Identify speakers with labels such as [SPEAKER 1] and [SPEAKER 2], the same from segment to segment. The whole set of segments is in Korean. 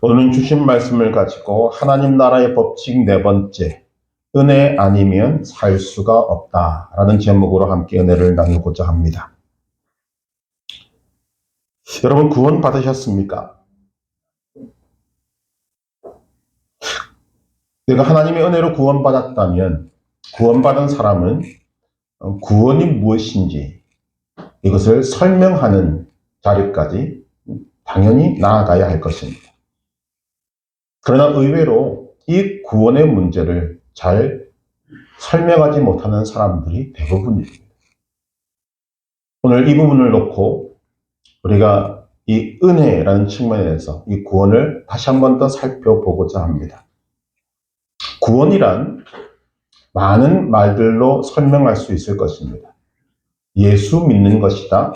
[SPEAKER 1] 오늘은 주신 말씀을 가지고 하나님 나라의 법칙 네 번째, 은혜 아니면 살 수가 없다라는 제목으로 함께 은혜를 나누고자 합니다. 여러분 구원 받으셨습니까? 내가 하나님의 은혜로 구원받았다면 구원받은 사람은 구원이 무엇인지 이것을 설명하는 자리까지 당연히 나아가야 할 것입니다. 그러나 의외로 이 구원의 문제를 잘 설명하지 못하는 사람들이 대부분입니다. 오늘 이 부분을 놓고 우리가 이 은혜라는 측면에서 이 구원을 다시 한 번 더 살펴보고자 합니다. 구원이란 많은 말들로 설명할 수 있을 것입니다. 예수 믿는 것이다.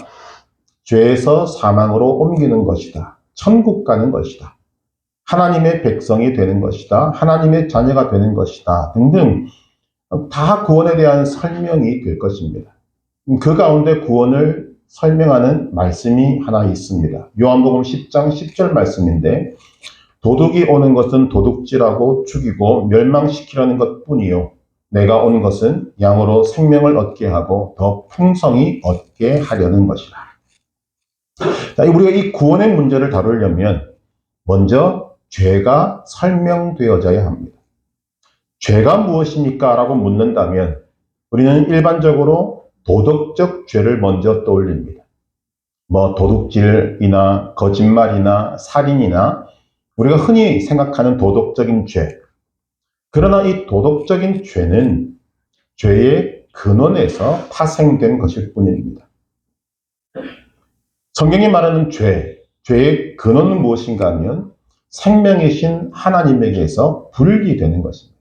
[SPEAKER 1] 죄에서 사망으로 옮기는 것이다. 천국 가는 것이다. 하나님의 백성이 되는 것이다. 하나님의 자녀가 되는 것이다. 등등 다 구원에 대한 설명이 될 것입니다. 그 가운데 구원을 설명하는 말씀이 하나 있습니다. 요한복음 10장 10절 말씀인데 도둑이 오는 것은 도둑질하고 죽이고 멸망시키려는 것뿐이요 내가 온 것은 양으로 생명을 얻게 하고 더 풍성히 얻게 하려는 것이라. 자, 우리가 이 구원의 문제를 다루려면 먼저 죄가 설명되어져야 합니다. 죄가 무엇입니까? 라고 묻는다면 우리는 일반적으로 도덕적 죄를 먼저 떠올립니다. 도둑질이나 거짓말이나 살인이나 우리가 흔히 생각하는 도덕적인 죄. 그러나 이 도덕적인 죄는 죄의 근원에서 파생된 것일 뿐입니다. 성경이 말하는 죄의 근원은 무엇인가 하면 생명이신 하나님에게서 분리되는 것입니다.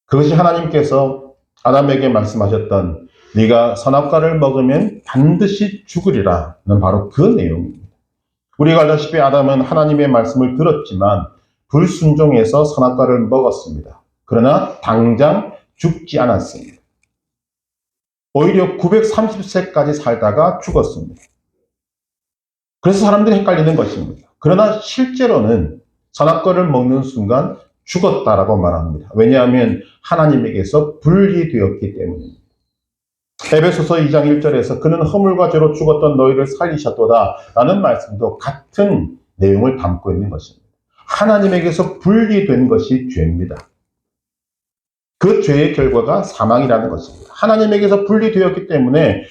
[SPEAKER 1] 그것이 하나님께서 아담에게 말씀하셨던 네가 선악과를 먹으면 반드시 죽으리라는 바로 그 내용입니다. 우리가 알다시피 아담은 하나님의 말씀을 들었지만 불순종해서 선악과를 먹었습니다. 그러나 당장 죽지 않았습니다. 오히려 930세까지 살다가 죽었습니다. 그래서 사람들이 헷갈리는 것입니다. 그러나 실제로는 선악과를 먹는 순간 죽었다라고 말합니다. 왜냐하면 하나님에게서 분리되었기 때문입니다. 에베소서 2장 1절에서 그는 허물과 죄로 죽었던 너희를 살리셨도다 라는 말씀도 같은 내용을 담고 있는 것입니다. 하나님에게서 분리된 것이 죄입니다. 그 죄의 결과가 사망이라는 것입니다. 하나님에게서 분리되었기 때문에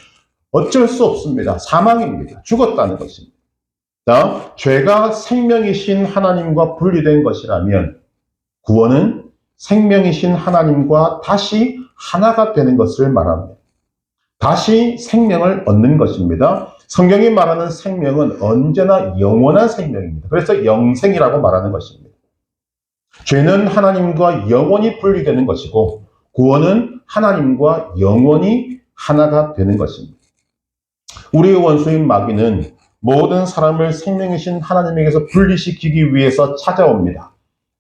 [SPEAKER 1] 어쩔 수 없습니다. 사망입니다. 죽었다는 것입니다. 자, 죄가 생명이신 하나님과 분리된 것이라면 구원은 생명이신 하나님과 다시 하나가 되는 것을 말합니다. 다시 생명을 얻는 것입니다. 성경이 말하는 생명은 언제나 영원한 생명입니다. 그래서 영생이라고 말하는 것입니다. 죄는 하나님과 영원히 분리되는 것이고 구원은 하나님과 영원히 하나가 되는 것입니다. 우리의 원수인 마귀는 모든 사람을 생명이신 하나님에게서 분리시키기 위해서 찾아옵니다.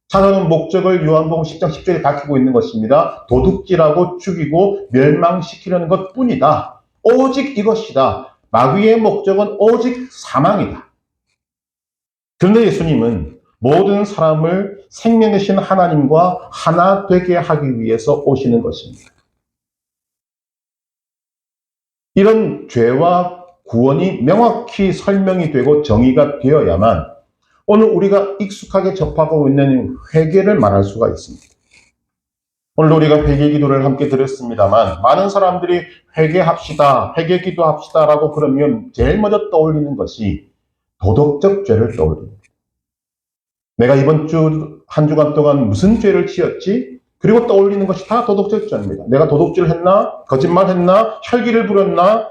[SPEAKER 1] 찾아오는 목적을 요한복음 10장 10절에 밝히고 있는 것입니다. 도둑질하고 죽이고 멸망시키려는 것뿐이다. 오직 이것이다. 마귀의 목적은 오직 사망이다. 그런데 예수님은 모든 사람을 생명이신 하나님과 하나 되게 하기 위해서 오시는 것입니다. 이런 죄와 구원이 명확히 설명이 되고 정의가 되어야만 오늘 우리가 익숙하게 접하고 있는 회개를 말할 수가 있습니다. 오늘 우리가 회개 기도를 함께 드렸습니다만 많은 사람들이 회개합시다, 회개 기도합시다 라고 그러면 제일 먼저 떠올리는 것이 도덕적 죄를 떠올립니다. 내가 이번 주 한 주간 동안 무슨 죄를 지었지? 그리고 떠올리는 것이 다 도덕적 죄입니다. 내가 도둑질 했나? 거짓말 했나? 혈기를 부렸나?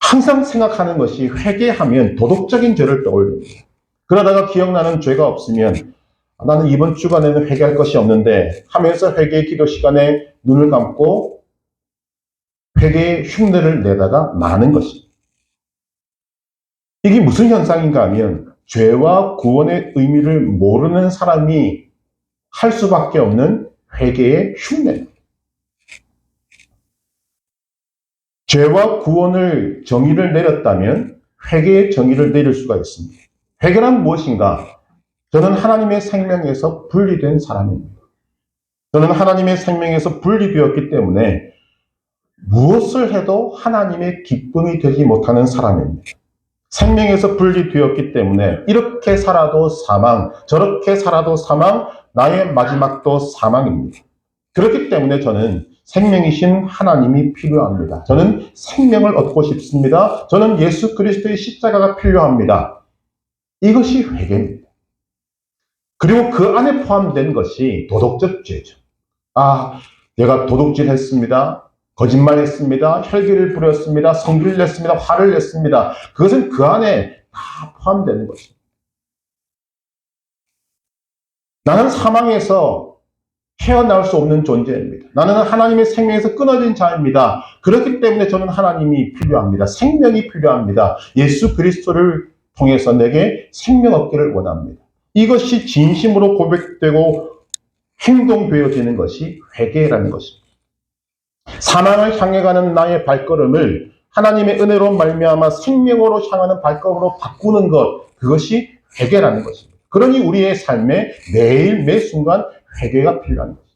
[SPEAKER 1] 항상 생각하는 것이 회개하면 도덕적인 죄를 떠올립니다. 그러다가 기억나는 죄가 없으면 나는 이번 주간에는 회개할 것이 없는데 하면서 회개 기도 시간에 눈을 감고 회개의 흉내를 내다가 마는 것입니다. 이게 무슨 현상인가 하면 죄와 구원의 의미를 모르는 사람이 할 수밖에 없는 회개의 흉내입니다. 죄와 구원을 정의를 내렸다면 회개의 정의를 내릴 수가 있습니다. 회개란 무엇인가? 저는 하나님의 생명에서 분리된 사람입니다. 저는 하나님의 생명에서 분리되었기 때문에 무엇을 해도 하나님의 기쁨이 되지 못하는 사람입니다. 생명에서 분리되었기 때문에 이렇게 살아도 사망, 저렇게 살아도 사망, 나의 마지막도 사망입니다. 그렇기 때문에 저는 생명이신 하나님이 필요합니다. 저는 생명을 얻고 싶습니다. 저는 예수 그리스도의 십자가가 필요합니다. 이것이 회개입니다. 그리고 그 안에 포함된 것이 도덕적 죄죠. 내가 도둑질했습니다. 거짓말했습니다. 혈기를 부렸습니다. 성질을 냈습니다. 화를 냈습니다. 그것은 그 안에 다 포함되는 것입니다. 나는 사망에서 헤어나올 수 없는 존재입니다. 나는 하나님의 생명에서 끊어진 자입니다. 그렇기 때문에 저는 하나님이 필요합니다. 생명이 필요합니다. 예수 그리스도를 통해서 내게 생명 얻기를 원합니다. 이것이 진심으로 고백되고 행동되어지는 것이 회개라는 것입니다. 사망을 향해 가는 나의 발걸음을 하나님의 은혜로 말미암아 생명으로 향하는 발걸음으로 바꾸는 것, 그것이 회개라는 것입니다. 그러니 우리의 삶에 매일 매 순간 회개가 필요한 것입니다.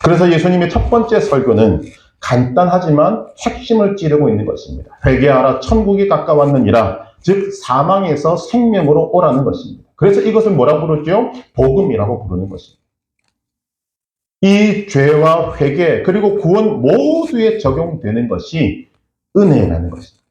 [SPEAKER 1] 그래서 예수님의 첫 번째 설교는 간단하지만 핵심을 찌르고 있는 것입니다. 회개하라, 천국이 가까웠느니라. 즉 사망에서 생명으로 오라는 것입니다. 그래서 이것을 뭐라고 부르죠? 복음이라고 부르는 것입니다. 이 죄와 회개 그리고 구원 모두에 적용되는 것이 은혜라는 것입니다.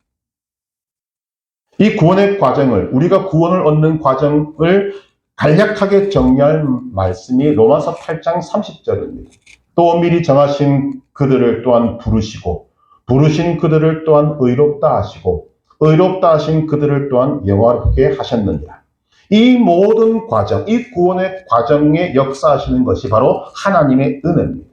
[SPEAKER 1] 이 구원의 과정을, 우리가 구원을 얻는 과정을 간략하게 정리할 말씀이 로마서 8장 30절입니다. 또 미리 정하신 그들을 또한 부르시고 부르신 그들을 또한 의롭다 하시고 의롭다 하신 그들을 또한 영화롭게 하셨느니라. 이 모든 과정, 이 구원의 과정에 역사하시는 것이 바로 하나님의 은혜입니다.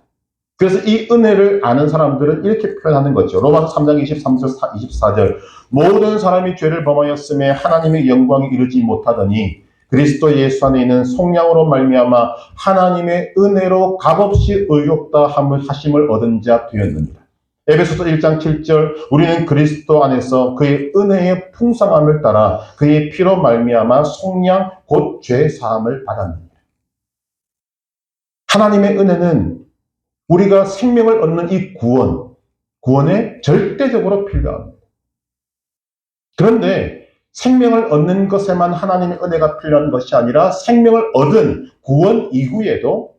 [SPEAKER 1] 그래서 이 은혜를 아는 사람들은 이렇게 표현하는 거죠. 로마서 3장 23절, 24절. 모든 사람이 죄를 범하였음에 하나님의 영광에 이르지 못하더니 그리스도 예수 안에 있는 속량으로 말미암아 하나님의 은혜로 값없이 의롭다 하심을 얻은 자 되었느니라. 에베소서 1장 7절 우리는 그리스도 안에서 그의 은혜의 풍성함을 따라 그의 피로 말미암아 속량 곧 죄 사함을 받았느니라. 하나님의 은혜는 우리가 생명을 얻는 이 구원에 절대적으로 필요합니다. 그런데 생명을 얻는 것에만 하나님의 은혜가 필요한 것이 아니라 생명을 얻은 구원 이후에도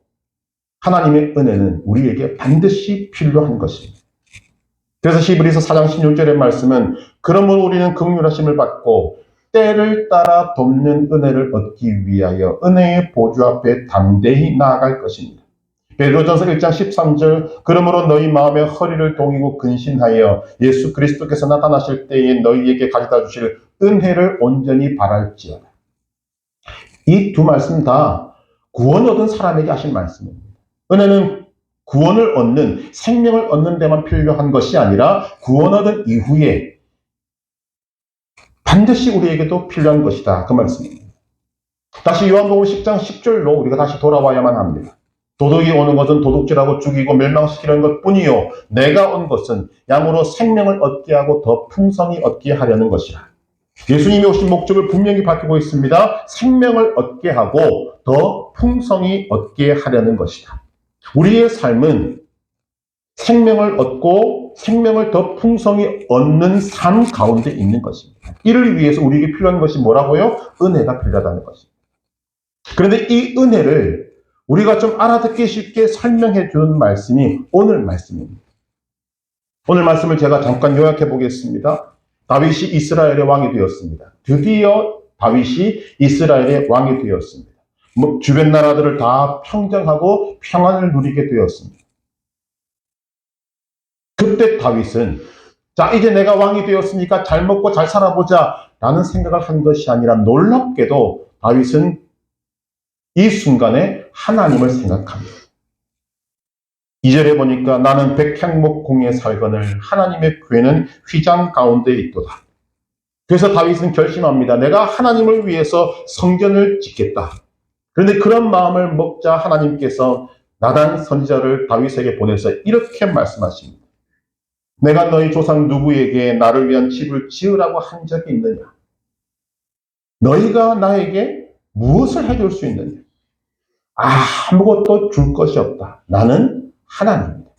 [SPEAKER 1] 하나님의 은혜는 우리에게 반드시 필요한 것입니다. 그래서 히브리서 4장 16절의 말씀은 그러므로 우리는 긍휼하심을 받고 때를 따라 돕는 은혜를 얻기 위하여 은혜의 보좌 앞에 담대히 나아갈 것입니다. 베드로전서 1장 13절 그러므로 너희 마음의 허리를 동이고 근신하여 예수 그리스도께서 나타나실 때에 너희에게 가져다 주실 은혜를 온전히 바랄지어다. 이 두 말씀 다 구원 얻은 사람에게 하신 말씀입니다. 은혜는 구원을 얻는, 생명을 얻는 데만 필요한 것이 아니라 구원 얻은 이후에 반드시 우리에게도 필요한 것이다. 그 말씀입니다. 다시 요한복음 10장 10절로 우리가 다시 돌아와야만 합니다. 도둑이 오는 것은 도둑질하고 죽이고 멸망시키는 것뿐이요 내가 온 것은 양으로 생명을 얻게 하고 더 풍성히 얻게 하려는 것이라. 예수님이 오신 목적을 분명히 밝히고 있습니다. 생명을 얻게 하고 더 풍성히 얻게 하려는 것이다. 우리의 삶은 생명을 얻고 생명을 더 풍성히 얻는 삶 가운데 있는 것입니다. 이를 위해서 우리에게 필요한 것이 뭐라고요? 은혜가 필요하다는 것입니다. 그런데 이 은혜를 우리가 좀 알아듣기 쉽게 설명해 주는 말씀이 오늘 말씀입니다. 오늘 말씀을 제가 잠깐 요약해 보겠습니다. 다윗이 이스라엘의 왕이 되었습니다. 드디어 다윗이 이스라엘의 왕이 되었습니다. 주변 나라들을 다 평정하고 평안을 누리게 되었습니다. 그때 다윗은 자 이제 내가 왕이 되었으니까 잘 먹고 잘 살아보자 라는 생각을 한 것이 아니라 놀랍게도 다윗은 이 순간에 하나님을 생각합니다. 2절에 보니까 나는 백향목 공에 살거늘 하나님의 궤는 휘장 가운데 있도다. 그래서 다윗은 결심합니다. 내가 하나님을 위해서 성전을 짓겠다. 그런데 그런 마음을 먹자 하나님께서 나단 선지자를 다윗에게 보내서 이렇게 말씀하십니다. 내가 너희 조상 누구에게 나를 위한 집을 지으라고 한 적이 있느냐? 너희가 나에게 무엇을 해줄 수 있느냐? 아무것도 줄 것이 없다. 나는 하나님이다.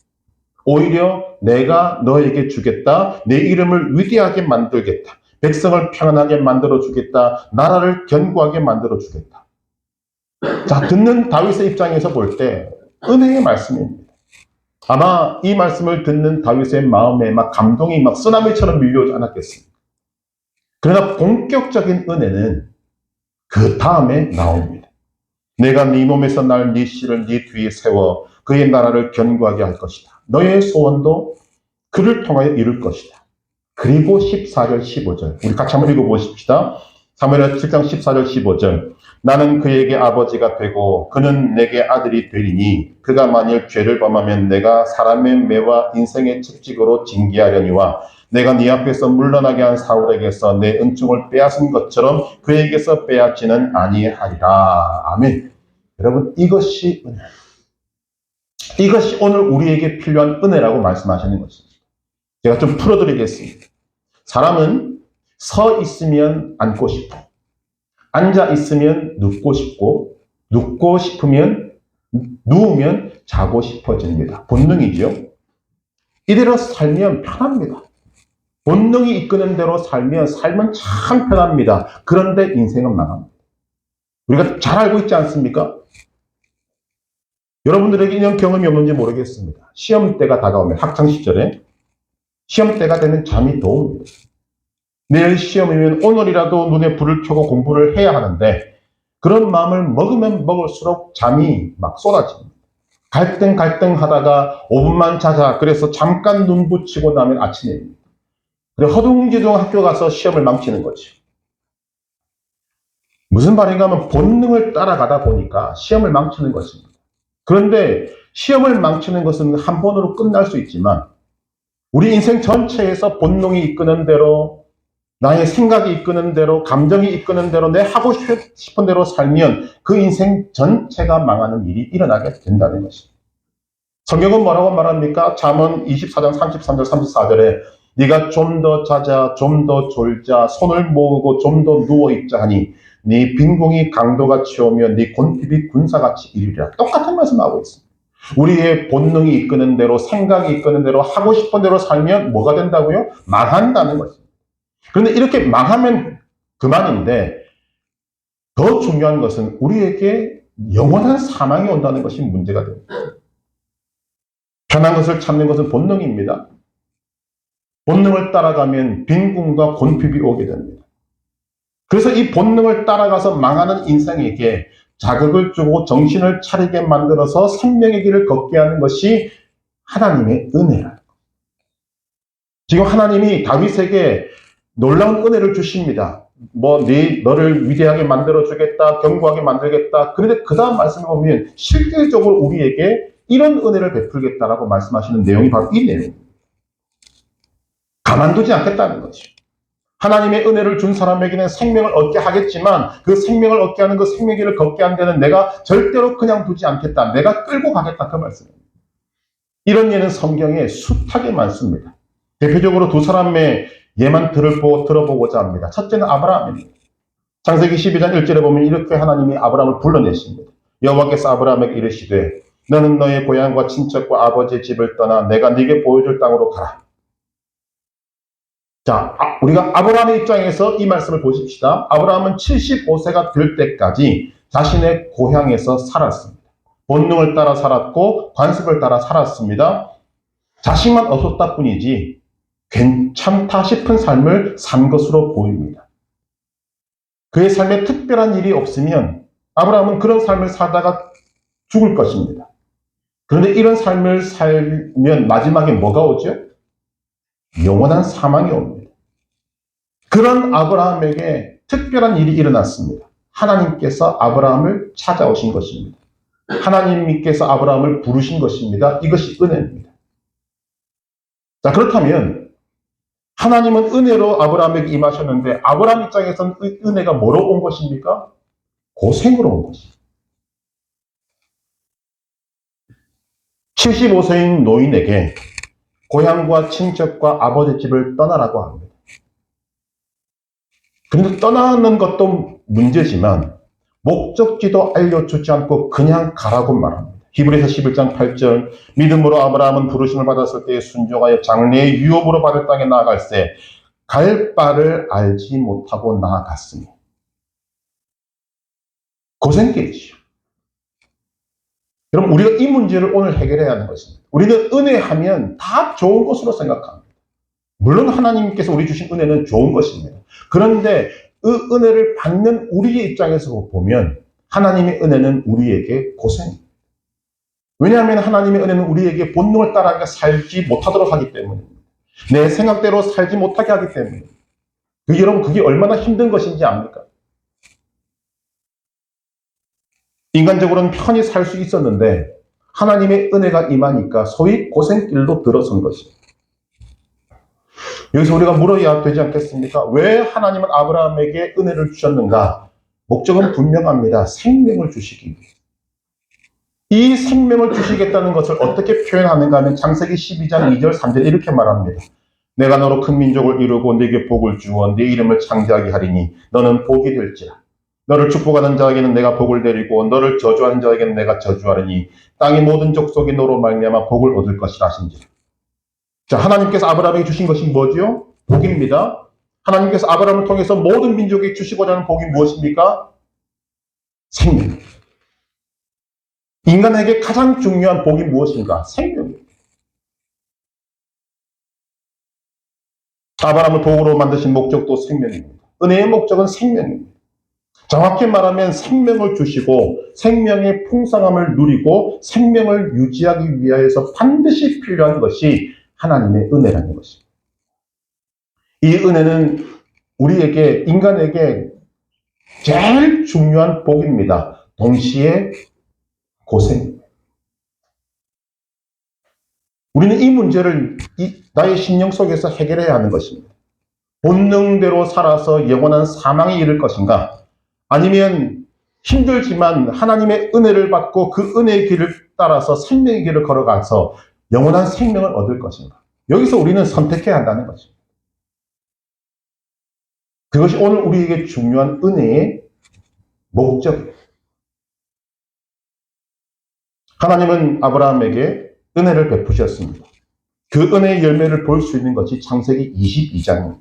[SPEAKER 1] 오히려 내가 너에게 주겠다. 내 이름을 위대하게 만들겠다. 백성을 평안하게 만들어 주겠다. 나라를 견고하게 만들어 주겠다. 자, 듣는 다윗의 입장에서 볼 때 은혜의 말씀입니다. 아마 이 말씀을 듣는 다윗의 마음에 막 감동이 막 쓰나미처럼 밀려오지 않았겠습니까? 그러나 본격적인 은혜는 그 다음에 나옵니다. 내가 네 몸에서 날 네 씨를 네 뒤에 세워 그의 나라를 견고하게 할 것이다. 너의 소원도 그를 통하여 이룰 것이다. 그리고 14절 15절 우리 같이 한번 읽어보십시다. 사무엘하 7장 14절 15절 나는 그에게 아버지가 되고 그는 내게 아들이 되리니 그가 만일 죄를 범하면 내가 사람의 매와 인생의 채찍으로 징계하려니와 내가 네 앞에서 물러나게 한 사울에게서 내 은총을 빼앗은 것처럼 그에게서 빼앗지는 아니하리라. 아멘. 여러분 이것이 은혜. 이것이 오늘 우리에게 필요한 은혜라고 말씀하시는 것입니다. 제가 좀 풀어드리겠습니다. 사람은 서 있으면 앉고 싶어. 앉아 있으면 눕고 싶고, 눕고 싶으면, 누우면 자고 싶어집니다. 본능이죠. 이대로 살면 편합니다. 본능이 이끄는 대로 살면 삶은 참 편합니다. 그런데 인생은 망합니다. 우리가 잘 알고 있지 않습니까? 여러분들에게 이런 경험이 없는지 모르겠습니다. 시험 때가 다가오면 학창시절에 시험 때가 되면 잠이 더 옵니다. 내일 시험이면 오늘이라도 눈에 불을 켜고 공부를 해야 하는데 그런 마음을 먹으면 먹을수록 잠이 막 쏟아집니다. 갈등 하다가 5분만 자자 그래서 잠깐 눈 붙이고 나면 아침입니다. 그래 허둥지둥 학교 가서 시험을 망치는 거죠. 무슨 말인가 하면 본능을 따라가다 보니까 시험을 망치는 것입니다. 그런데 시험을 망치는 것은 한 번으로 끝날 수 있지만 우리 인생 전체에서 본능이 이끄는 대로 나의 생각이 이끄는 대로 감정이 이끄는 대로 내 하고 싶은 대로 살면 그 인생 전체가 망하는 일이 일어나게 된다는 것입니다. 성경은 뭐라고 말합니까? 잠언 24장 33절 34절에 네가 좀 더 자자 좀 더 졸자 손을 모으고 좀 더 누워있자 하니 네 빈궁이 강도같이 오며 네 곤핍이 군사같이 이르리라. 똑같은 말씀하고 있습니다. 우리의 본능이 이끄는 대로 생각이 이끄는 대로 하고 싶은 대로 살면 뭐가 된다고요? 망한다는 것입니다. 그런데 이렇게 망하면 그만인데 더 중요한 것은 우리에게 영원한 사망이 온다는 것이 문제가 됩니다. 편한 것을 찾는 것은 본능입니다. 본능을 따라가면 빈궁과 곤핍이 오게 됩니다. 그래서 이 본능을 따라가서 망하는 인생에게 자극을 주고 정신을 차리게 만들어서 생명의 길을 걷게 하는 것이 하나님의 은혜라는 거예요. 지금 하나님이 다윗에게 놀라운 은혜를 주십니다. 너를 위대하게 만들어주겠다, 견고하게 만들겠다. 그런데 그 다음 말씀을 보면 실질적으로 우리에게 이런 은혜를 베풀겠다라고 말씀하시는 내용이 바로 이 내용입니다. 가만두지 않겠다는 거죠. 하나님의 은혜를 준 사람에게는 생명을 얻게 하겠지만 그 생명을 얻게 하는 그 생명의 길을 걷게 하는 데는 내가 절대로 그냥 두지 않겠다. 내가 끌고 가겠다. 그 말씀입니다. 이런 예는 성경에 숱하게 많습니다. 대표적으로 두 사람의 예만 들어보고자 합니다. 첫째는 아브라함입니다. 창세기 12장 1절에 보면 이렇게 하나님이 아브라함을 불러내십니다. 여호와께서 아브라함에게 이르시되 너는 너의 고향과 친척과 아버지의 집을 떠나 내가 네게 보여줄 땅으로 가라. 자, 우리가 아브라함의 입장에서 이 말씀을 보십시다. 아브라함은 75세가 될 때까지 자신의 고향에서 살았습니다. 본능을 따라 살았고 관습을 따라 살았습니다. 자식만 없었다 뿐이지 괜찮다 싶은 삶을 산 것으로 보입니다. 그의 삶에 특별한 일이 없으면 아브라함은 그런 삶을 살다가 죽을 것입니다. 그런데 이런 삶을 살면 마지막에 뭐가 오죠? 영원한 사망이 옵니다. 그런 아브라함에게 특별한 일이 일어났습니다. 하나님께서 아브라함을 찾아오신 것입니다. 하나님께서 아브라함을 부르신 것입니다. 이것이 은혜입니다. 자, 그렇다면 하나님은 은혜로 아브라함에게 임하셨는데 아브라함 입장에서는 은혜가 뭐로 온 것입니까? 고생으로 온 것입니다. 75세인 노인에게 고향과 친척과 아버지 집을 떠나라고 합니다. 그런데 떠나는 것도 문제지만 목적지도 알려주지 않고 그냥 가라고 말합니다. 히브리서 11장 8절 믿음으로 아브라함은 부르심을 받았을 때에 순종하여 장래의 유업으로 받을 땅에 나아갈새 갈 바를 알지 못하고 나아갔으니 고생길이죠. 여러분 우리가 이 문제를 오늘 해결해야 하는 것입니다. 우리는 은혜하면 다 좋은 것으로 생각합니다. 물론 하나님께서 우리 주신 은혜는 좋은 것입니다. 그런데 그 은혜를 받는 우리의 입장에서 보면 하나님의 은혜는 우리에게 고생입니다. 왜냐하면 하나님의 은혜는 우리에게 본능을 따라 살지 못하도록 하기 때문입니다. 내 생각대로 살지 못하게 하기 때문입니다. 여러분 그게 얼마나 힘든 것인지 압니까? 인간적으로는 편히 살 수 있었는데 하나님의 은혜가 임하니까 소위 고생길로 들어선 것입니다. 여기서 우리가 물어야 되지 않겠습니까? 왜 하나님은 아브라함에게 은혜를 주셨는가? 목적은 분명합니다. 생명을 주시기 위해. 이 생명을 주시겠다는 것을 어떻게 표현하는가 하면 창세기 12장 2절 3절 이렇게 말합니다. 내가 너로 큰 민족을 이루고 네게 복을 주어 네 이름을 창대하게 하리니 너는 복이 될지라. 너를 축복하는 자에게는 내가 복을 내리고 너를 저주하는 자에게는 내가 저주하리니 땅의 모든 족속이 너로 말미암아 복을 얻을 것이라 하신지라. 자, 하나님께서 아브라함에게 주신 것이 뭐지요? 복입니다. 하나님께서 아브라함을 통해서 모든 민족에게 주시고자 하는 복이 무엇입니까? 생명. 인간에게 가장 중요한 복이 무엇인가? 생명입니다. 아브라함을 복으로 만드신 목적도 생명입니다. 은혜의 목적은 생명입니다. 정확히 말하면 생명을 주시고 생명의 풍성함을 누리고 생명을 유지하기 위해서 반드시 필요한 것이 하나님의 은혜라는 것입니다. 이 은혜는 우리에게, 인간에게 제일 중요한 복입니다. 동시에 고생입니다. 우리는 이 문제를 나의 심령 속에서 해결해야 하는 것입니다. 본능대로 살아서 영원한 사망에 이를 것인가? 아니면 힘들지만 하나님의 은혜를 받고 그 은혜의 길을 따라서 생명의 길을 걸어가서 영원한 생명을 얻을 것인가? 여기서 우리는 선택해야 한다는 것입니다. 그것이 오늘 우리에게 중요한 은혜의 목적입니다. 하나님은 아브라함에게 은혜를 베푸셨습니다. 그 은혜의 열매를 볼 수 있는 것이 창세기 22장입니다.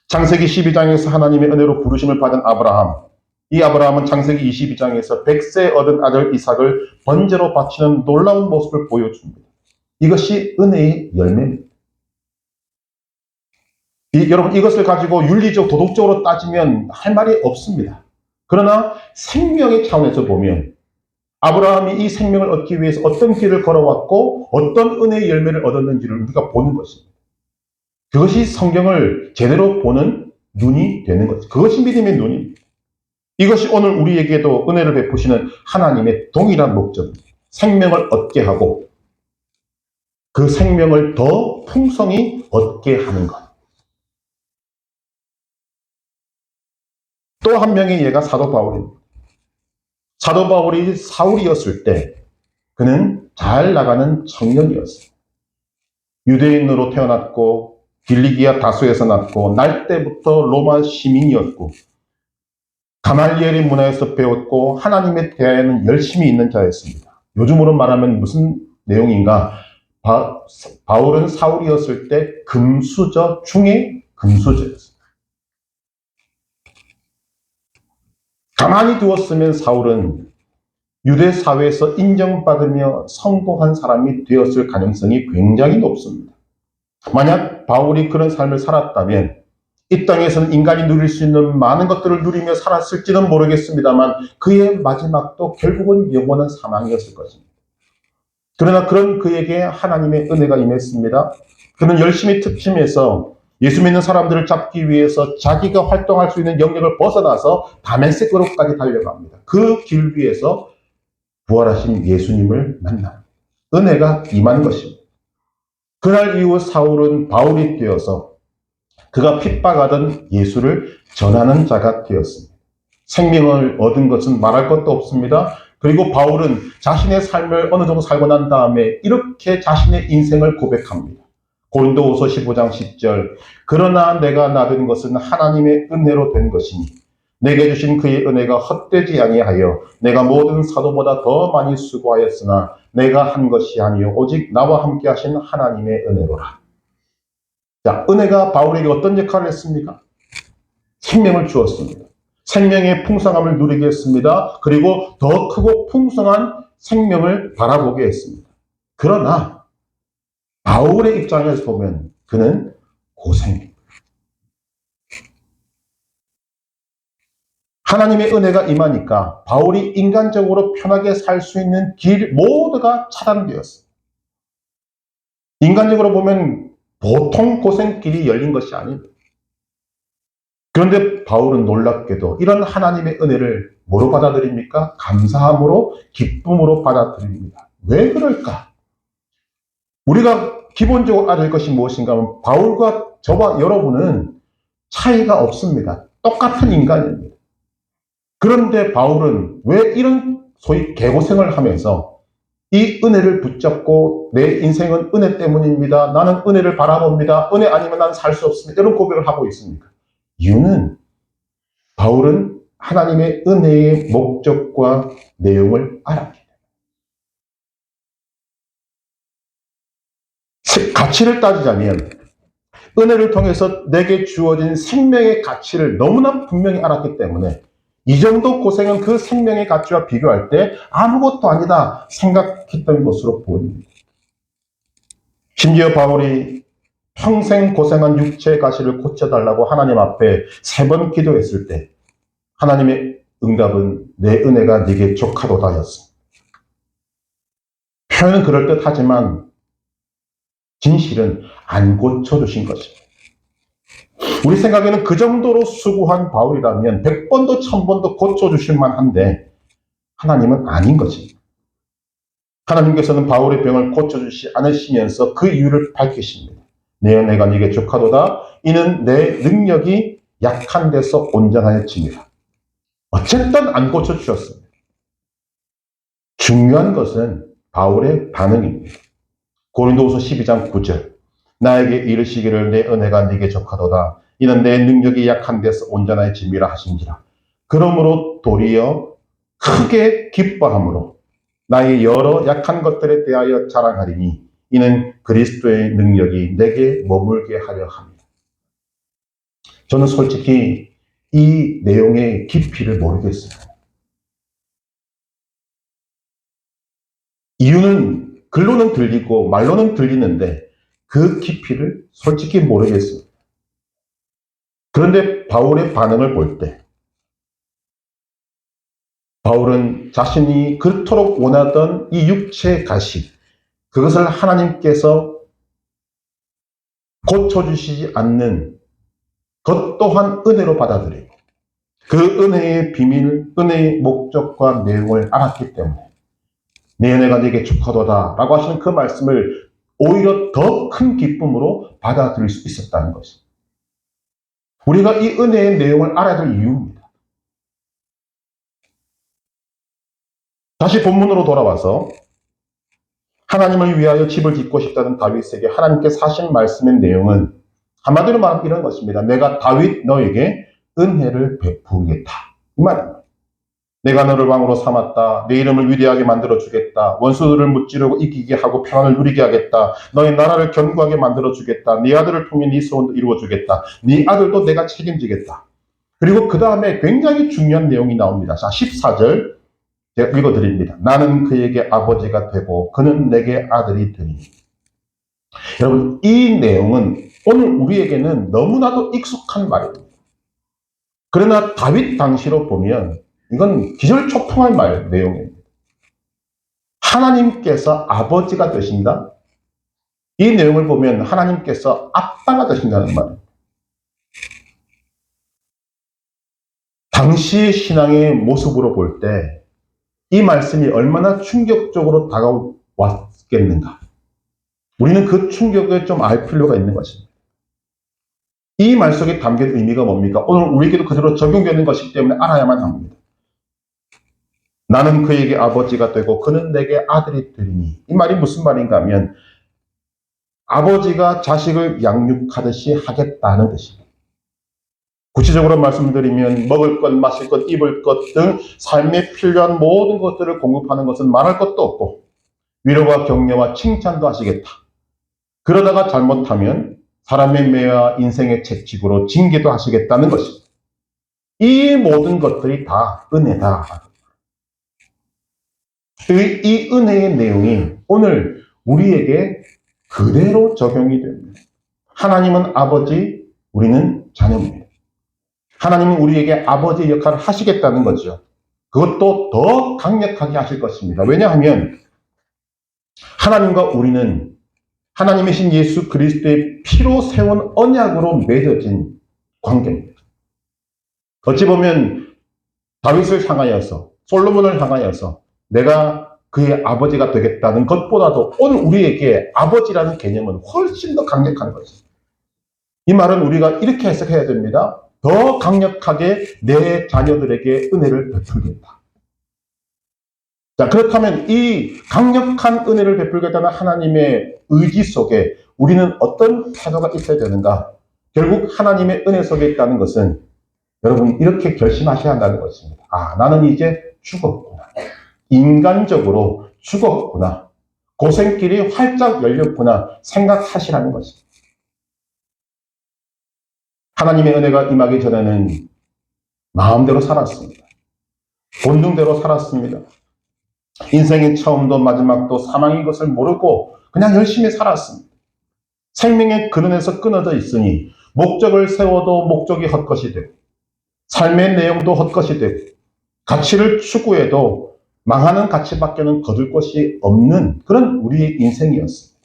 [SPEAKER 1] 창세기 12장에서 하나님의 은혜로 부르심을 받은 아브라함, 이 아브라함은 창세기 22장에서 100세 얻은 아들 이삭을 번제로 바치는 놀라운 모습을 보여줍니다. 이것이 은혜의 열매입니다. 여러분 이것을 가지고 윤리적, 도덕적으로 따지면 할 말이 없습니다. 그러나 생명의 차원에서 보면 아브라함이 이 생명을 얻기 위해서 어떤 길을 걸어왔고 어떤 은혜의 열매를 얻었는지를 우리가 보는 것입니다. 그것이 성경을 제대로 보는 눈이 되는 것. 그것이 믿음의 눈입니다. 이것이 오늘 우리에게도 은혜를 베푸시는 하나님의 동일한 목적입니다. 생명을 얻게 하고 그 생명을 더 풍성히 얻게 하는 것. 또 한 명의 예가 사도 바울입니다. 사도 바울이 사울이었을 때 그는 잘 나가는 청년이었어요. 유대인으로 태어났고 길리기아 다소에서 났고 날 때부터 로마 시민이었고 가말리엘의 문화에서 배웠고 하나님에 대하여는 열심히 있는 자였습니다. 요즘으로 말하면 무슨 내용인가? 바울은 사울이었을 때 금수저 중에 금수저였습니다. 가만히 두었으면 사울은 유대 사회에서 인정받으며 성공한 사람이 되었을 가능성이 굉장히 높습니다. 만약 바울이 그런 삶을 살았다면 이 땅에서는 인간이 누릴 수 있는 많은 것들을 누리며 살았을지는 모르겠습니다만 그의 마지막도 결국은 영원한 사망이었을 것입니다. 그러나 그런 그에게 하나님의 은혜가 임했습니다. 그는 열심히 특심해서 예수 믿는 사람들을 잡기 위해서 자기가 활동할 수 있는 영역을 벗어나서 다메섹으로까지 달려갑니다. 그 길 위에서 부활하신 예수님을 만납니다. 은혜가 임한 것입니다. 그날 이후 사울은 바울이 되어서 그가 핍박하던 예수를 전하는 자가 되었습니다. 생명을 얻은 것은 말할 것도 없습니다. 그리고 바울은 자신의 삶을 어느 정도 살고 난 다음에 이렇게 자신의 인생을 고백합니다. 고린도후서 15장 10절 그러나 내가 나된 것은 하나님의 은혜로 된 것이니 내게 주신 그의 은혜가 헛되지 아니하여 내가 모든 사도보다 더 많이 수고하였으나 내가 한 것이 아니요 오직 나와 함께 하신 하나님의 은혜로라. 자, 은혜가 바울에게 어떤 역할을 했습니까? 생명을 주었습니다. 생명의 풍성함을 누리게 했습니다. 그리고 더 크고 풍성한 생명을 바라보게 했습니다. 그러나 바울의 입장에서 보면 그는 고생입니다. 하나님의 은혜가 임하니까 바울이 인간적으로 편하게 살 수 있는 길 모두가 차단되었어요. 인간적으로 보면 보통 고생길이 열린 것이 아닙니다. 그런데 바울은 놀랍게도 이런 하나님의 은혜를 뭐로 받아들입니까? 감사함으로, 기쁨으로 받아들입니다. 왜 그럴까? 우리가 기본적으로 알아야 할 것이 무엇인가 하면 바울과 저와 여러분은 차이가 없습니다. 똑같은 인간입니다. 그런데 바울은 왜 이런 소위 개고생을 하면서 이 은혜를 붙잡고 내 인생은 은혜 때문입니다. 나는 은혜를 바라봅니다. 은혜 아니면 난 살 수 없습니다. 이런 고백을 하고 있습니까? 이유는 바울은 하나님의 은혜의 목적과 내용을 알았기 때문에. 가치를 따지자면 은혜를 통해서 내게 주어진 생명의 가치를 너무나 분명히 알았기 때문에 이 정도 고생은 그 생명의 가치와 비교할 때 아무것도 아니다 생각했던 것으로 보입니다. 심지어 바울이 평생 고생한 육체의 가시를 고쳐달라고 하나님 앞에 3번 기도했을 때 하나님의 응답은 내 은혜가 네게 족하도다였습니다. 표현은 그럴듯하지만 진실은 안 고쳐주신 것입니다. 우리 생각에는 그 정도로 수고한 바울이라면 100번도 1000번도 고쳐주실 만한데 하나님은 아닌 것입니다. 하나님께서는 바울의 병을 고쳐주시 않으시면서 그 이유를 밝히십니다. 내 은혜가 네게 족하도다. 이는 내 능력이 약한 데서 온전하여집니다. 어쨌든 안 고쳐주셨습니다. 중요한 것은 바울의 반응입니다. 고린도후서 12장 9절 나에게 이르시기를 내 은혜가 네게 족하도다. 이는 내 능력이 약한 데서 온전하여짐이라 하신지라. 그러므로 도리어 크게 기뻐함으로 나의 여러 약한 것들에 대하여 자랑하리니 이는 그리스도의 능력이 내게 머물게 하려 합니다. 저는 솔직히 이 내용의 깊이를 모르겠어요. 이유는 글로는 들리고 말로는 들리는데 그 깊이를 솔직히 모르겠습니다. 그런데 바울의 반응을 볼 때 바울은 자신이 그토록 원하던 이 육체의 가시 그것을 하나님께서 고쳐주시지 않는 것 또한 은혜로 받아들이고 그 은혜의 비밀, 은혜의 목적과 내용을 알았기 때문에 내 은혜가 네게 족하도다 라고 하시는 그 말씀을 오히려 더 큰 기쁨으로 받아들일 수 있었다는 것입니다. 우리가 이 은혜의 내용을 알아야 될 이유입니다. 다시 본문으로 돌아와서 하나님을 위하여 집을 짓고 싶다는 다윗에게 하나님께서 하신 말씀의 내용은 한마디로 말하면 이런 것입니다. 내가 다윗 너에게 은혜를 베푸겠다. 이 말입니다. 내가 너를 왕으로 삼았다. 내 이름을 위대하게 만들어주겠다. 원수들을 무찌르고 이기게 하고 평안을 누리게 하겠다. 너의 나라를 견고하게 만들어주겠다. 네 아들을 통해 네 소원도 이루어주겠다. 네 아들도 내가 책임지겠다. 그리고 그 다음에 굉장히 중요한 내용이 나옵니다. 자, 14절 제가 읽어드립니다. 나는 그에게 아버지가 되고 그는 내게 아들이 되니. 여러분, 이 내용은 오늘 우리에게는 너무나도 익숙한 말입니다. 그러나 다윗 당시로 보면 이건 기절초풍한 말 내용입니다. 하나님께서 아버지가 되신다? 이 내용을 보면 하나님께서 아빠가 되신다는 말입니다. 당시의 신앙의 모습으로 볼 때 이 말씀이 얼마나 충격적으로 다가왔겠는가. 우리는 그 충격을 좀 알 필요가 있는 것입니다. 이 말 속에 담긴 의미가 뭡니까? 오늘 우리에게도 그대로 적용되는 것이기 때문에 알아야만 합니다. 나는 그에게 아버지가 되고 그는 내게 아들이 되리니. 이 말이 무슨 말인가 하면 아버지가 자식을 양육하듯이 하겠다는 뜻입니다. 구체적으로 말씀드리면 먹을 것, 마실 것, 입을 것 등 삶에 필요한 모든 것들을 공급하는 것은 말할 것도 없고 위로와 격려와 칭찬도 하시겠다. 그러다가 잘못하면 사람의 매와 인생의 채찍으로 징계도 하시겠다는 것입니다. 이 모든 것들이 다 은혜다. 이 은혜의 내용이 오늘 우리에게 그대로 적용이 됩니다. 하나님은 아버지, 우리는 자녀입니다. 하나님은 우리에게 아버지의 역할을 하시겠다는 거죠. 그것도 더 강력하게 하실 것입니다. 왜냐하면 하나님과 우리는 하나님이신 예수 그리스도의 피로 세운 언약으로 맺어진 관계입니다. 어찌 보면 다윗을 향하여서 솔로몬을 향하여서 내가 그의 아버지가 되겠다는 것보다도 오늘 우리에게 아버지라는 개념은 훨씬 더 강력한 것입니다. 이 말은 우리가 이렇게 해석해야 됩니다. 더 강력하게 내 자녀들에게 은혜를 베풀겠다. 자, 그렇다면 이 강력한 은혜를 베풀겠다는 하나님의 의지 속에 우리는 어떤 태도가 있어야 되는가? 결국 하나님의 은혜 속에 있다는 것은 여러분 이렇게 결심하셔야 한다는 것입니다. 아, 나는 이제 죽었구나. 인간적으로 죽었구나. 고생길이 활짝 열렸구나 생각하시라는 것입니다. 하나님의 은혜가 임하기 전에는 마음대로 살았습니다. 본능대로 살았습니다. 인생의 처음도 마지막도 사망인 것을 모르고 그냥 열심히 살았습니다. 생명의 근원에서 끊어져 있으니 목적을 세워도 목적이 헛것이 되고 삶의 내용도 헛것이 되고 가치를 추구해도 망하는 가치밖에는 거둘 것이 없는 그런 우리의 인생이었습니다.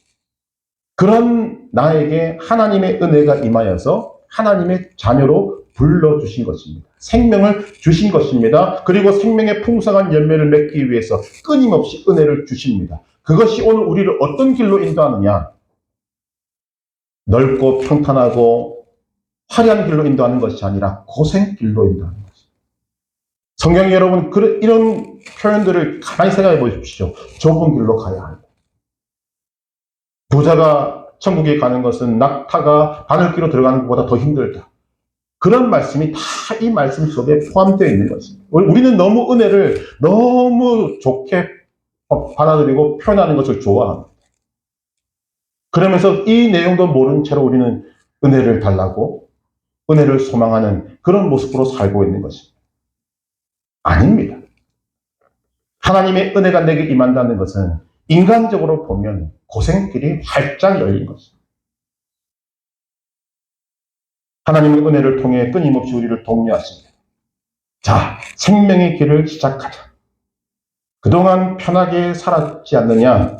[SPEAKER 1] 그런 나에게 하나님의 은혜가 임하여서 하나님의 자녀로 불러주신 것입니다. 생명을 주신 것입니다. 그리고 생명의 풍성한 열매를 맺기 위해서 끊임없이 은혜를 주십니다. 그것이 오늘 우리를 어떤 길로 인도하느냐? 넓고 평탄하고 화려한 길로 인도하는 것이 아니라 고생길로 인도하는 것입니다. 성경에 여러분 이런 표현들을 가만히 생각해 보십시오. 좁은 길로 가야 한다. 부자가 천국에 가는 것은 낙타가 바늘기로 들어가는 것보다 더 힘들다. 그런 말씀이 다 이 말씀 속에 포함되어 있는 것입니다. 우리는 너무 은혜를 너무 좋게 받아들이고 표현하는 것을 좋아합니다. 그러면서 이 내용도 모른 채로 우리는 은혜를 달라고 은혜를 소망하는 그런 모습으로 살고 있는 것입니다. 아닙니다. 하나님의 은혜가 내게 임한다는 것은 인간적으로 보면 고생길이 활짝 열린 것입니다. 하나님의 은혜를 통해 끊임없이 우리를 독려하십니다. 자, 생명의 길을 시작하자. 그동안 편하게 살았지 않느냐?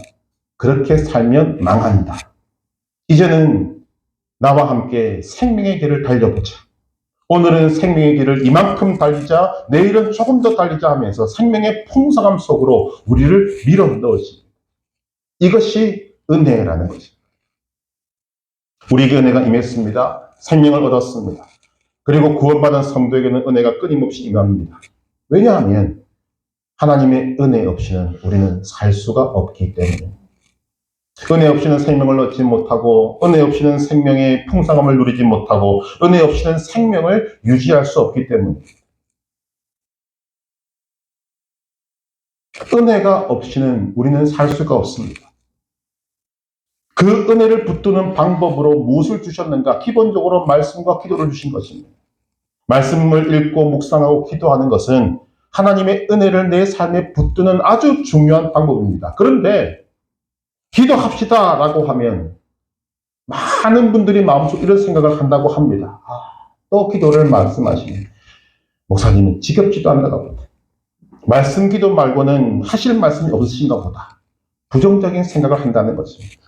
[SPEAKER 1] 그렇게 살면 망한다. 이제는 나와 함께 생명의 길을 달려보자. 오늘은 생명의 길을 이만큼 달리자, 내일은 조금 더 달리자 하면서 생명의 풍성함 속으로 우리를 밀어 넣으십니다. 이것이 은혜라는 것입니다. 우리에게 은혜가 임했습니다. 생명을 얻었습니다. 그리고 구원받은 성도에게는 은혜가 끊임없이 임합니다. 왜냐하면 하나님의 은혜 없이는 우리는 살 수가 없기 때문에. 은혜 없이는 생명을 얻지 못하고 은혜 없이는 생명의 풍성함을 누리지 못하고 은혜 없이는 생명을 유지할 수 없기 때문입니다. 은혜가 없이는 우리는 살 수가 없습니다. 그 은혜를 붙드는 방법으로 무엇을 주셨는가? 기본적으로 말씀과 기도를 주신 것입니다. 말씀을 읽고 묵상하고 기도하는 것은 하나님의 은혜를 내 삶에 붙드는 아주 중요한 방법입니다. 그런데 기도합시다 라고 하면 많은 분들이 마음속 이런 생각을 한다고 합니다. 또 기도를 말씀하시면 목사님은 지겹지도 않은가 보다. 말씀 기도 말고는 하실 말씀이 없으신가 보다. 부정적인 생각을 한다는 것입니다.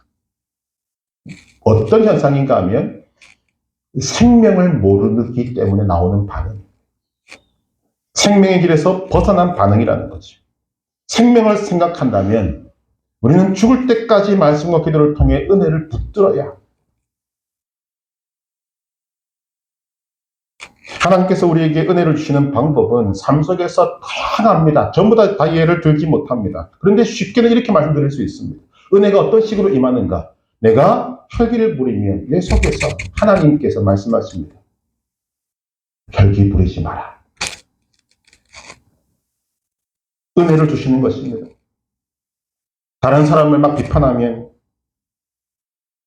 [SPEAKER 1] 어떤 현상인가 하면 생명을 모르기 때문에 나오는 반응. 생명의 길에서 벗어난 반응이라는 거죠. 생명을 생각한다면 우리는 죽을 때까지 말씀과 기도를 통해 은혜를 붙들어야 합니다. 하나님께서 우리에게 은혜를 주시는 방법은 삶 속에서 다양합니다. 전부 다 이해를 들지 못합니다. 그런데 쉽게는 이렇게 말씀드릴 수 있습니다. 은혜가 어떤 식으로 임하는가? 내가 혈기를 부리면 내 속에서 하나님께서 말씀하십니다. 혈기 부리지 마라. 은혜를 주시는 것입니다. 다른 사람을 막 비판하면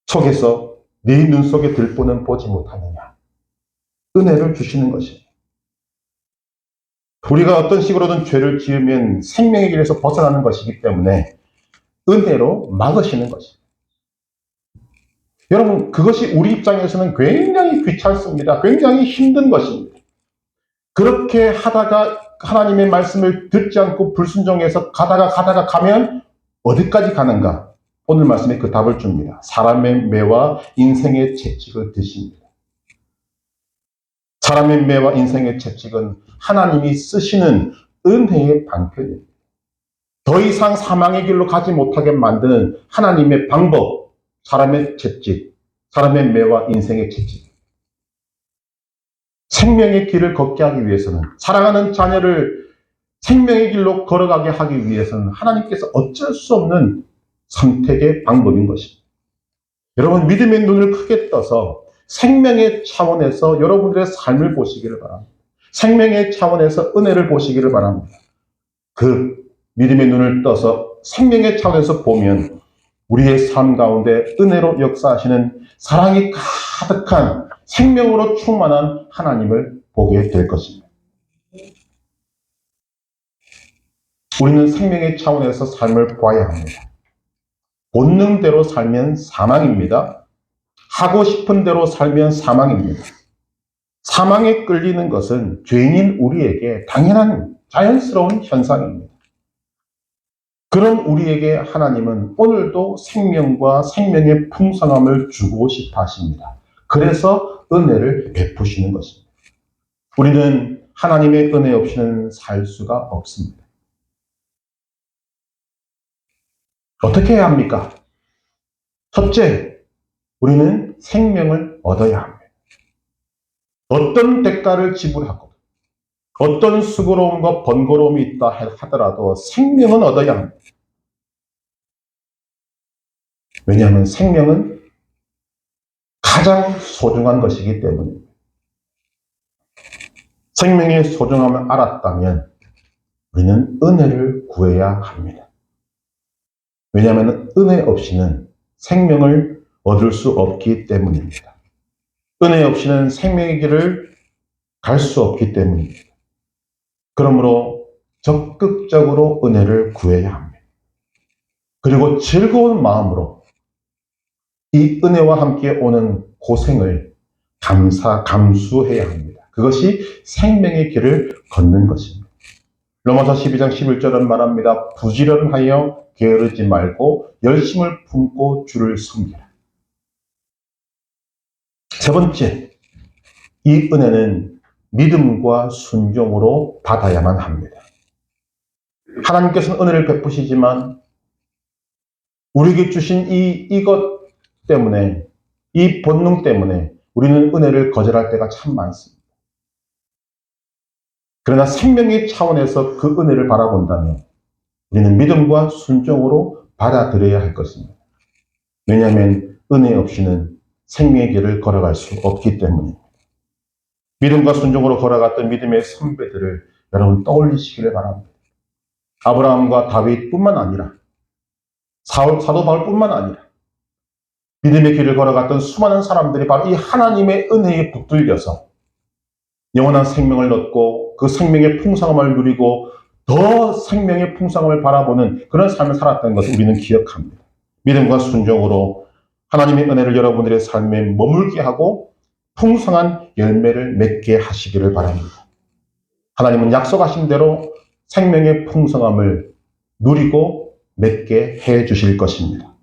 [SPEAKER 1] 속에서 네 눈 속에 들보는 보지 못하느냐. 은혜를 주시는 것입니다. 우리가 어떤 식으로든 죄를 지으면 생명의 길에서 벗어나는 것이기 때문에 은혜로 막으시는 것입니다. 여러분, 그것이 우리 입장에서는 굉장히 귀찮습니다. 굉장히 힘든 것입니다. 그렇게 하다가 하나님의 말씀을 듣지 않고 불순종해서 가다가 가면 어디까지 가는가? 오늘 말씀에 그 답을 줍니다. 사람의 매와 인생의 채찍을 드십니다. 사람의 매와 인생의 채찍은 하나님이 쓰시는 은혜의 방편입니다. 더 이상 사망의 길로 가지 못하게 만드는 하나님의 방법, 사람의 채찍, 사람의 매와 인생의 채찍. 생명의 길을 걷게 하기 위해서는, 사랑하는 자녀를 생명의 길로 걸어가게 하기 위해서는 하나님께서 어쩔 수 없는 선택의 방법인 것입니다. 여러분, 믿음의 눈을 크게 떠서 생명의 차원에서 여러분들의 삶을 보시기를 바랍니다. 생명의 차원에서 은혜를 보시기를 바랍니다. 그 믿음의 눈을 떠서 생명의 차원에서 보면 우리의 삶 가운데 은혜로 역사하시는 사랑이 가득한 생명으로 충만한 하나님을 보게 될 것입니다. 우리는 생명의 차원에서 삶을 보아야 합니다. 본능대로 살면 사망입니다. 하고 싶은 대로 살면 사망입니다. 사망에 끌리는 것은 죄인인 우리에게 당연한 자연스러운 현상입니다. 그런 우리에게 하나님은 오늘도 생명과 생명의 풍성함을 주고 싶어 하십니다. 그래서 은혜를 베푸시는 것입니다. 우리는 하나님의 은혜 없이는 살 수가 없습니다. 어떻게 해야 합니까? 첫째, 우리는 생명을 얻어야 합니다. 어떤 대가를 지불하고 어떤 수고로움과 번거로움이 있다 하더라도 생명은 얻어야 합니다. 왜냐하면 생명은 가장 소중한 것이기 때문입니다. 생명의 소중함을 알았다면 우리는 은혜를 구해야 합니다. 왜냐하면 은혜 없이는 생명을 얻을 수 없기 때문입니다. 은혜 없이는 생명의 길을 갈 수 없기 때문입니다. 그러므로 적극적으로 은혜를 구해야 합니다. 그리고 즐거운 마음으로 이 은혜와 함께 오는 고생을 감수해야 합니다. 그것이 생명의 길을 걷는 것입니다. 로마서 12장 11절은 말합니다. 부지런하여 게으르지 말고 열심을 품고 주를 섬기라. 세 번째, 이 은혜는 믿음과 순종으로 받아야만 합니다. 하나님께서는 은혜를 베푸시지만 우리에게 주신 이것 때문에, 이 본능 때문에 우리는 은혜를 거절할 때가 참 많습니다. 그러나 생명의 차원에서 그 은혜를 바라본다면 우리는 믿음과 순종으로 받아들여야 할 것입니다. 왜냐하면 은혜 없이는 생명의 길을 걸어갈 수 없기 때문입니다. 믿음과 순종으로 걸어갔던 믿음의 선배들을 여러분 떠올리시기를 바랍니다. 아브라함과 다윗뿐만 아니라 사도 바울뿐만 아니라 믿음의 길을 걸어갔던 수많은 사람들이 바로 이 하나님의 은혜에 붙들려서 영원한 생명을 얻고 그 생명의 풍성함을 누리고 더 생명의 풍성함을 바라보는 그런 삶을 살았다는 것을 우리는 기억합니다. 믿음과 순종으로 하나님의 은혜를 여러분들의 삶에 머물게 하고 풍성한 열매를 맺게 하시기를 바랍니다. 하나님은 약속하신 대로 생명의 풍성함을 누리고 맺게 해 주실 것입니다.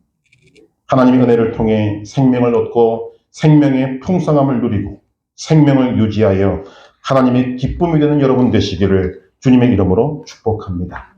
[SPEAKER 1] 하나님의 은혜를 통해 생명을 얻고 생명의 풍성함을 누리고 생명을 유지하여 하나님의 기쁨이 되는 여러분 되시기를 주님의 이름으로 축복합니다.